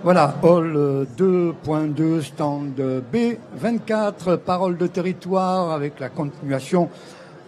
Voilà, hall 2.2, stand B24, parole de territoire avec la continuation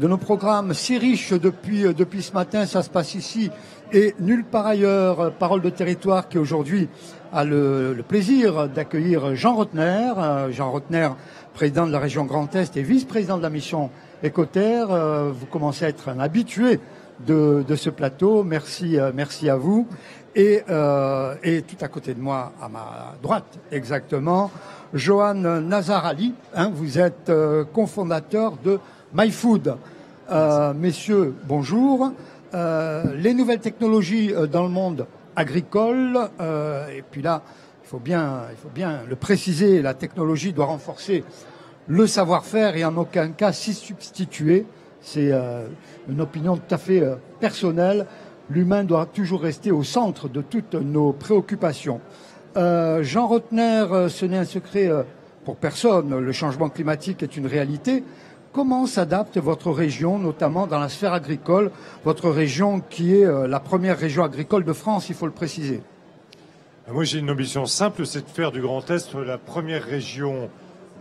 de nos programmes si riches depuis ce matin. Ça se passe ici et nulle part ailleurs. Parole de territoire qui aujourd'hui a le plaisir d'accueillir Jean Rottner. Jean Rottner, président de la région Grand Est et vice-président de la mission Écoterre. Vous commencez à être un habitué de ce plateau. Merci à vous. Et tout à côté de moi, à ma droite exactement, Johan Nazarali, vous êtes cofondateur de MyFood. Messieurs, bonjour. Les nouvelles technologies dans le monde agricole, et puis là, il faut bien le préciser, la technologie doit renforcer le savoir-faire et en aucun cas s'y substituer. C'est une opinion tout à fait personnelle. L'humain doit toujours rester au centre de toutes nos préoccupations. Jean Rottner, ce n'est un secret pour personne. Le changement climatique est une réalité. Comment s'adapte votre région, notamment dans la sphère agricole, votre région qui est la première région agricole de France, il faut le préciser? Moi, j'ai une ambition simple, c'est de faire du Grand Est la première région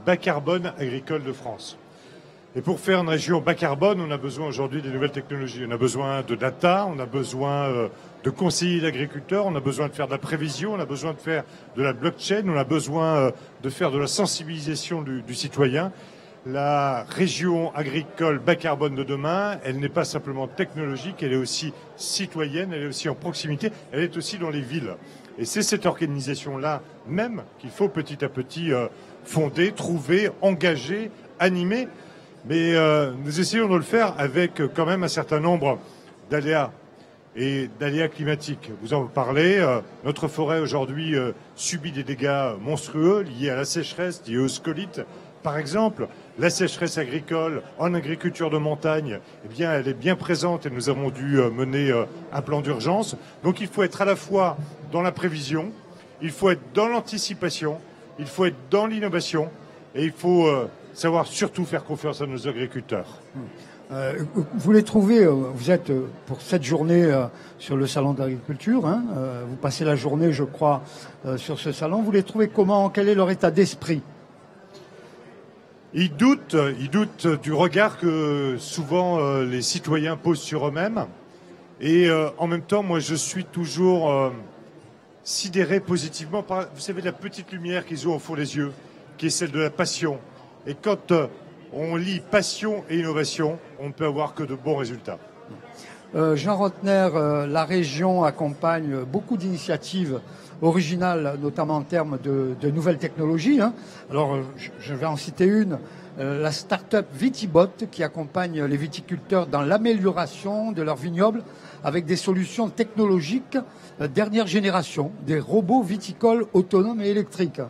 bas carbone agricole de France. Et pour faire une région bas carbone, on a besoin aujourd'hui des nouvelles technologies. On a besoin de data, on a besoin de conseillers d'agriculteurs, on a besoin de faire de la prévision, on a besoin de faire de la blockchain, on a besoin de faire de la sensibilisation du citoyen. La région agricole bas carbone de demain, elle n'est pas simplement technologique, elle est aussi citoyenne, elle est aussi en proximité, elle est aussi dans les villes. Et c'est cette organisation-là même qu'il faut petit à petit fonder, trouver, engager, animer. Mais nous essayons de le faire avec quand même un certain nombre d'aléas et d'aléas climatiques. Vous en parlez, notre forêt aujourd'hui subit des dégâts monstrueux liés à la sécheresse, liés aux scolytes. Par exemple, la sécheresse agricole en agriculture de montagne, eh bien, elle est bien présente et nous avons dû mener un plan d'urgence. Donc il faut être à la fois dans la prévision, il faut être dans l'anticipation, il faut être dans l'innovation et il faut savoir surtout faire confiance à nos agriculteurs. Vous les trouvez, vous êtes pour cette journée sur le salon de l'agriculture, vous passez la journée, je crois, sur ce salon. Vous les trouvez comment? Quel est leur état d'esprit? Ils doutent du regard que souvent les citoyens posent sur eux-mêmes. Et en même temps, moi, je suis toujours sidéré positivement par, vous savez, la petite lumière qu'ils ont au fond des yeux, qui est celle de la passion. Et quand on lie passion et innovation, on ne peut avoir que de bons résultats. Jean Rottner, la région accompagne beaucoup d'initiatives originales, notamment en termes de nouvelles technologies. Alors, je vais en citer une, la start-up Vitibot, qui accompagne les viticulteurs dans l'amélioration de leurs vignobles avec des solutions technologiques dernière génération, des robots viticoles autonomes et électriques.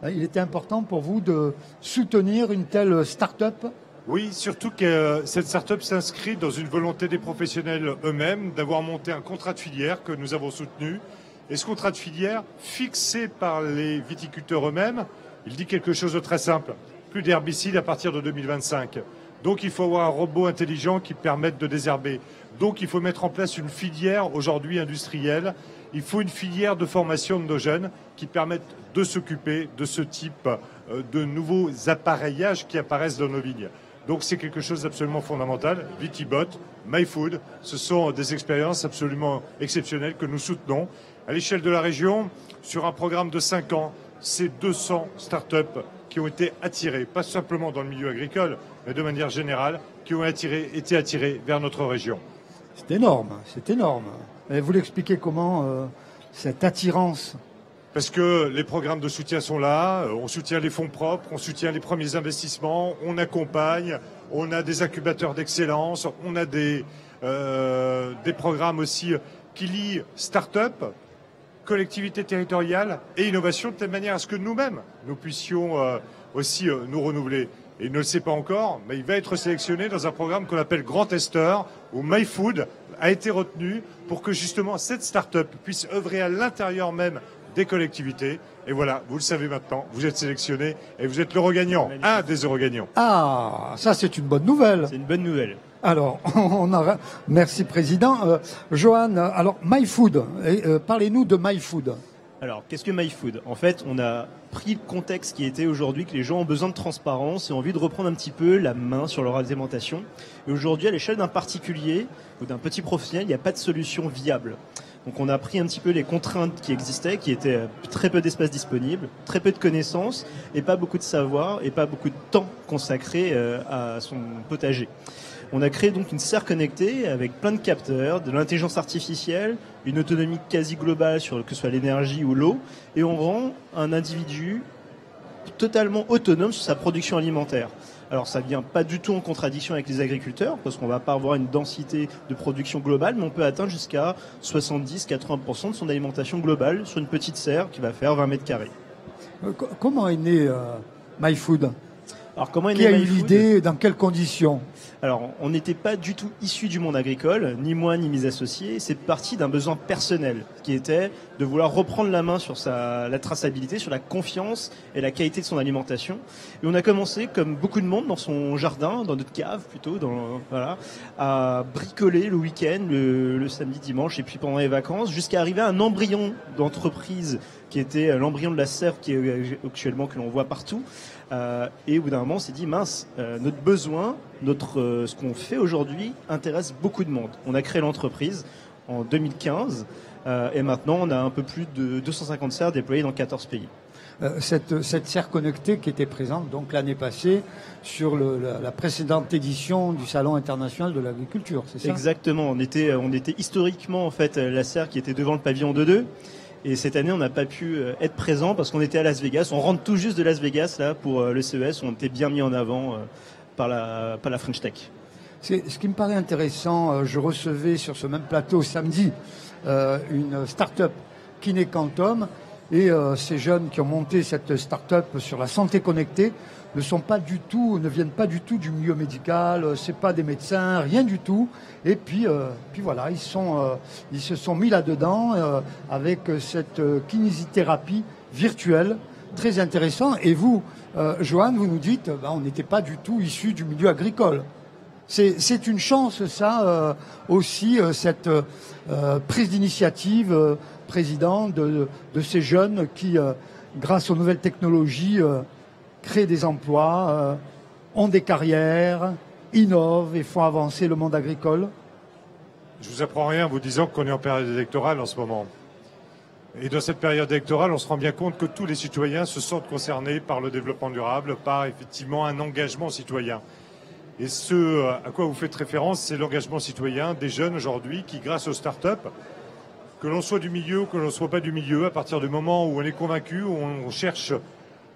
Il était important pour vous de soutenir une telle start-up? Oui, surtout que cette start-up s'inscrit dans une volonté des professionnels eux-mêmes d'avoir monté un contrat de filière que nous avons soutenu. Et ce contrat de filière, fixé par les viticulteurs eux-mêmes, il dit quelque chose de très simple. Plus d'herbicides à partir de 2025. Donc il faut avoir un robot intelligent qui permette de désherber. Donc il faut mettre en place une filière aujourd'hui industrielle. Il faut une filière de formation de nos jeunes qui permettent de s'occuper de ce type de nouveaux appareillages qui apparaissent dans nos vignes. Donc c'est quelque chose d'absolument fondamental. Vitibot, MyFood, ce sont des expériences absolument exceptionnelles que nous soutenons. À l'échelle de la région, sur un programme de 5 ans, c'est 200 start-up qui ont été attirées, pas simplement dans le milieu agricole, mais de manière générale, qui ont été attirées vers notre région. C'est énorme, c'est énorme. Et vous l'expliquez comment, cette attirance? Parce que les programmes de soutien sont là, on soutient les fonds propres, on soutient les premiers investissements, on accompagne, on a des incubateurs d'excellence, on a des programmes aussi qui lient start-up, collectivité territoriale et innovation de telle manière à ce que nous-mêmes, nous puissions aussi nous renouveler. Et il ne le sait pas encore, mais il va être sélectionné dans un programme qu'on appelle Grand Esteur, où MyFood a été retenu pour que justement cette start-up puisse œuvrer à l'intérieur même des collectivités. Et voilà, vous le savez maintenant, vous êtes sélectionné et vous êtes l'euro gagnant, un des euros gagnants. Ah, ça c'est une bonne nouvelle. C'est une bonne nouvelle. Alors, merci Président. Johan, alors MyFood, parlez-nous de MyFood. Alors, qu'est-ce que MyFood? En fait, on a pris le contexte qui était aujourd'hui que les gens ont besoin de transparence et ont envie de reprendre un petit peu la main sur leur alimentation. Et aujourd'hui, à l'échelle d'un particulier ou d'un petit professionnel, il n'y a pas de solution viable. Donc on a pris un petit peu les contraintes qui existaient, qui étaient très peu d'espace disponible, très peu de connaissances et pas beaucoup de savoir et pas beaucoup de temps consacré à son potager. On a créé donc une serre connectée avec plein de capteurs, de l'intelligence artificielle, une autonomie quasi globale sur que ce soit l'énergie ou l'eau, et on rend un individu totalement autonome sur sa production alimentaire. Alors ça vient pas du tout en contradiction avec les agriculteurs, parce qu'on va pas avoir une densité de production globale, mais on peut atteindre jusqu'à 70-80% de son alimentation globale sur une petite serre qui va faire 20 mètres carrés. Comment est né MyFood? Alors comment est Qui né a eu MyFood? l'idée? Dans quelles conditions? Alors, on n'était pas du tout issus du monde agricole, ni moi ni mes associés. C'est parti d'un besoin personnel, qui était de vouloir reprendre la main sur la traçabilité, sur la confiance et la qualité de son alimentation. Et on a commencé, comme beaucoup de monde, dans son jardin, dans notre cave plutôt, à bricoler le week-end, le samedi, dimanche, et puis pendant les vacances, jusqu'à arriver à un embryon d'entreprise qui était l'embryon de la serre qui est actuellement que l'on voit partout. Et au bout d'un moment, on s'est dit, mince, notre besoin, ce qu'on fait aujourd'hui intéresse beaucoup de monde. On a créé l'entreprise en 2015 et maintenant on a un peu plus de 250 serres déployées dans 14 pays. Cette serre connectée qui était présente donc l'année passée sur la précédente édition du Salon international de l'agriculture, c'est ça? Exactement, on était historiquement en fait la serre qui était devant le pavillon 2-2. Et cette année, on n'a pas pu être présent parce qu'on était à Las Vegas. On rentre tout juste de Las Vegas là pour le CES. On était bien mis en avant par la French Tech. Ce qui me paraît intéressant, je recevais sur ce même plateau samedi une start-up Kiné Quantum et ces jeunes qui ont monté cette start-up sur la santé connectée ne viennent pas du tout du milieu médical, c'est pas des médecins, rien du tout. Et puis voilà, ils se sont mis là-dedans avec cette kinésithérapie virtuelle, très intéressant. Et vous, Joanne, vous nous dites, on n'était pas du tout issus du milieu agricole. C'est une chance, ça aussi, cette prise d'initiative, président, de ces jeunes qui, grâce aux nouvelles technologies, créent des emplois, ont des carrières, innovent et font avancer le monde agricole. Je vous apprends rien en vous disant qu'on est en période électorale en ce moment. Et dans cette période électorale, on se rend bien compte que tous les citoyens se sentent concernés par le développement durable, par effectivement un engagement citoyen. Et ce à quoi vous faites référence, c'est l'engagement citoyen des jeunes aujourd'hui qui, grâce aux start-up, que l'on soit du milieu ou que l'on ne soit pas du milieu, à partir du moment où on est convaincu, où on cherche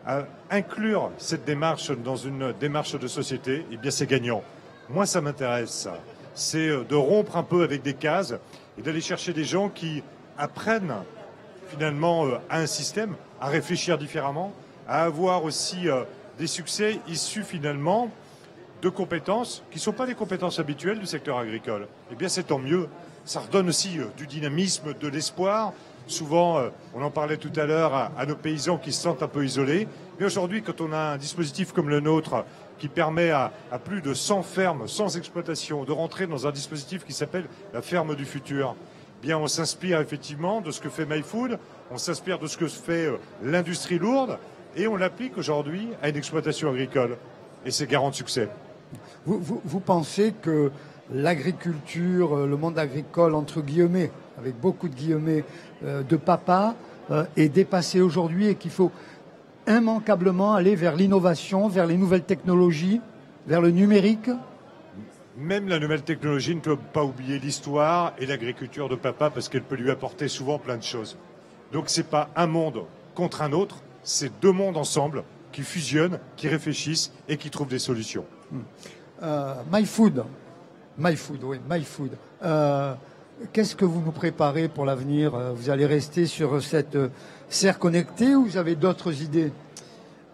à inclure cette démarche dans une démarche de société, eh bien c'est gagnant. Moi, ça m'intéresse, ça. C'est de rompre un peu avec des cases et d'aller chercher des gens qui apprennent finalement à un système, à réfléchir différemment, à avoir aussi des succès issus finalement de compétences qui ne sont pas les compétences habituelles du secteur agricole. Eh bien c'est tant mieux. Ça redonne aussi du dynamisme, de l'espoir. Souvent, on en parlait tout à l'heure, à nos paysans qui se sentent un peu isolés. Mais aujourd'hui, quand on a un dispositif comme le nôtre qui permet à plus de 100 fermes sans exploitation de rentrer dans un dispositif qui s'appelle la ferme du futur, eh bien on s'inspire effectivement de ce que fait MyFood, on s'inspire de ce que fait l'industrie lourde et on l'applique aujourd'hui à une exploitation agricole. Et c'est garant de succès. Vous pensez que l'agriculture, le monde agricole, entre guillemets, avec beaucoup de guillemets, de papa, est dépassé aujourd'hui et qu'il faut immanquablement aller vers l'innovation, vers les nouvelles technologies, vers le numérique? Même la nouvelle technologie ne peut pas oublier l'histoire et l'agriculture de papa parce qu'elle peut lui apporter souvent plein de choses. Donc c'est pas un monde contre un autre, c'est deux mondes ensemble qui fusionnent, qui réfléchissent et qui trouvent des solutions. MyFood. Qu'est-ce que vous nous préparez pour l'avenir? Vous allez rester sur cette serre connectée ou vous avez d'autres idées?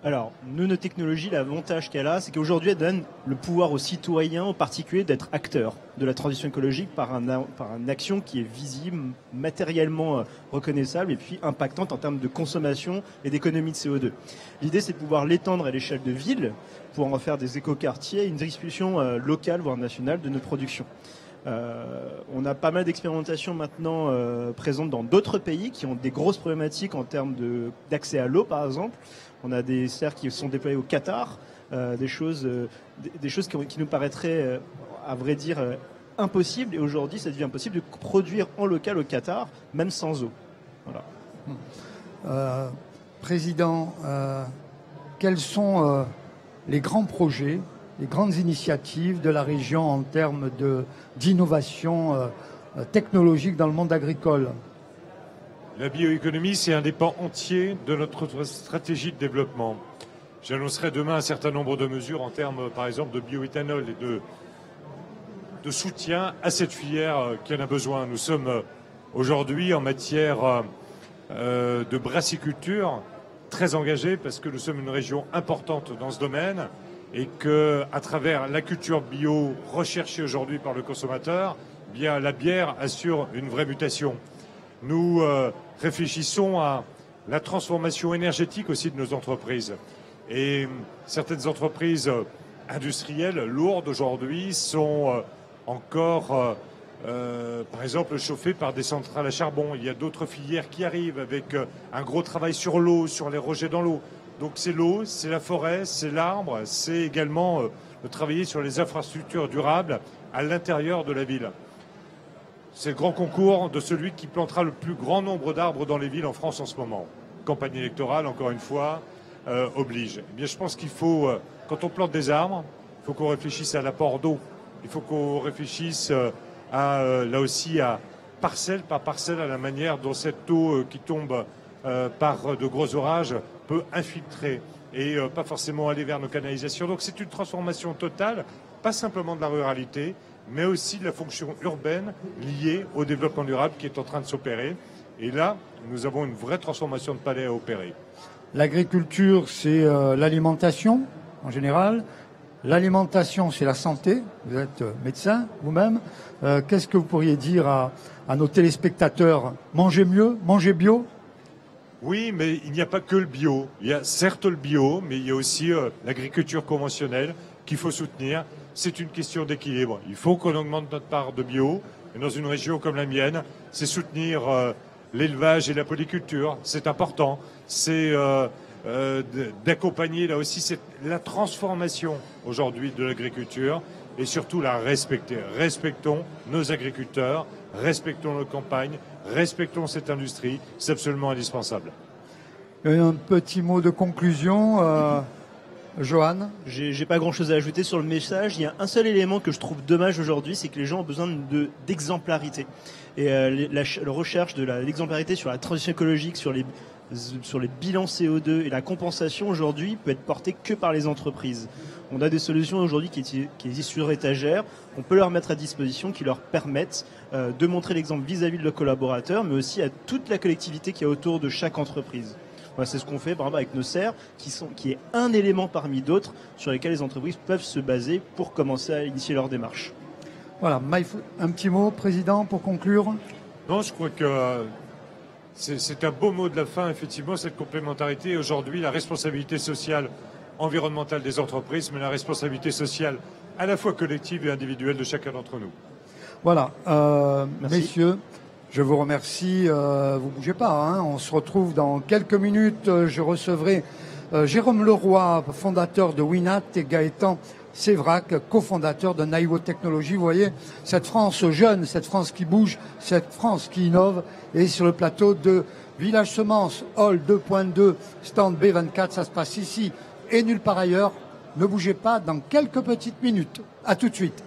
Alors, nos technologies, l'avantage qu'elle a, c'est qu'aujourd'hui, elle donne le pouvoir aux citoyens, aux particuliers, d'être acteurs de la transition écologique par une action qui est visible, matériellement reconnaissable et puis impactante en termes de consommation et d'économie de CO2. L'idée, c'est de pouvoir l'étendre à l'échelle de villes pour en faire des écoquartiers et une distribution locale, voire nationale, de notre production. On a pas mal d'expérimentations maintenant présentes dans d'autres pays qui ont des grosses problématiques en termes d'accès à l'eau, par exemple. On a des serres qui sont déployées au Qatar, des choses qui nous paraîtraient, à vrai dire, impossibles. Et aujourd'hui, ça devient possible de produire en local au Qatar, même sans eau. Voilà. Président, quels sont les grands projets, les grandes initiatives de la région en termes d'innovation technologique dans le monde agricole? La bioéconomie, c'est un des pans entiers de notre stratégie de développement. J'annoncerai demain un certain nombre de mesures en termes, par exemple, de bioéthanol et de soutien à cette filière qui en a besoin. Nous sommes aujourd'hui en matière de brassiculture très engagés parce que nous sommes une région importante dans ce domaine et que, à travers la culture bio recherchée aujourd'hui par le consommateur, bien la bière assure une vraie mutation. Nous réfléchissons à la transformation énergétique aussi de nos entreprises. Et certaines entreprises industrielles lourdes aujourd'hui sont encore, par exemple, chauffées par des centrales à charbon. Il y a d'autres filières qui arrivent avec un gros travail sur l'eau, sur les rejets dans l'eau. Donc c'est l'eau, c'est la forêt, c'est l'arbre, c'est également de travailler sur les infrastructures durables à l'intérieur de la ville. C'est le grand concours de celui qui plantera le plus grand nombre d'arbres dans les villes en France en ce moment. Campagne électorale, encore une fois, oblige. Eh bien, je pense qu'il faut, quand on plante des arbres, il faut qu'on réfléchisse à l'apport d'eau. Il faut qu'on réfléchisse là aussi à parcelle par parcelle à la manière dont cette eau qui tombe par de gros orages peut infiltrer et pas forcément aller vers nos canalisations. Donc c'est une transformation totale, pas simplement de la ruralité, mais aussi de la fonction urbaine liée au développement durable qui est en train de s'opérer. Et là, nous avons une vraie transformation de palais à opérer. L'agriculture, c'est l'alimentation en général. L'alimentation, c'est la santé. Vous êtes médecin vous-même. Qu'est-ce que vous pourriez dire à nos téléspectateurs? Mangez mieux, mangez bio? Oui, mais il n'y a pas que le bio. Il y a certes le bio, mais il y a aussi l'agriculture conventionnelle qu'il faut soutenir. C'est une question d'équilibre. Il faut qu'on augmente notre part de bio. Et dans une région comme la mienne, c'est soutenir l'élevage et la polyculture. C'est important. C'est d'accompagner là aussi la transformation aujourd'hui de l'agriculture et surtout la respecter. Respectons nos agriculteurs, respectons nos campagnes, respectons cette industrie. C'est absolument indispensable. Un petit mot de conclusion. Johan? J'ai pas grand-chose à ajouter sur le message. Il y a un seul élément que je trouve dommage aujourd'hui, c'est que les gens ont besoin d'exemplarité. Et la recherche de l'exemplarité sur la transition écologique, sur les bilans CO2 et la compensation aujourd'hui peut être portée que par les entreprises. On a des solutions aujourd'hui qui existent sur étagère. On peut leur mettre à disposition qui leur permettent de montrer l'exemple vis-à-vis de leurs collaborateurs, mais aussi à toute la collectivité qui est autour de chaque entreprise. Voilà, c'est ce qu'on fait par exemple avec nos serres, qui est un élément parmi d'autres sur lesquels les entreprises peuvent se baser pour commencer à initier leur démarche. Voilà, un petit mot, Président, pour conclure. Non, je crois que c'est un beau mot de la fin, effectivement, cette complémentarité. Aujourd'hui, la responsabilité sociale, environnementale des entreprises, mais la responsabilité sociale à la fois collective et individuelle de chacun d'entre nous. Voilà, messieurs. Je vous remercie. Vous bougez pas. Hein. On se retrouve dans quelques minutes. Je recevrai Jérôme Leroy, fondateur de Winat, et Gaëtan Sévrac, cofondateur de Naivo Technologies. Vous voyez, cette France jeune, cette France qui bouge, cette France qui innove. Et sur le plateau de Village Semence, Hall 2.2, stand B24, ça se passe ici et nulle part ailleurs. Ne bougez pas dans quelques petites minutes. À tout de suite.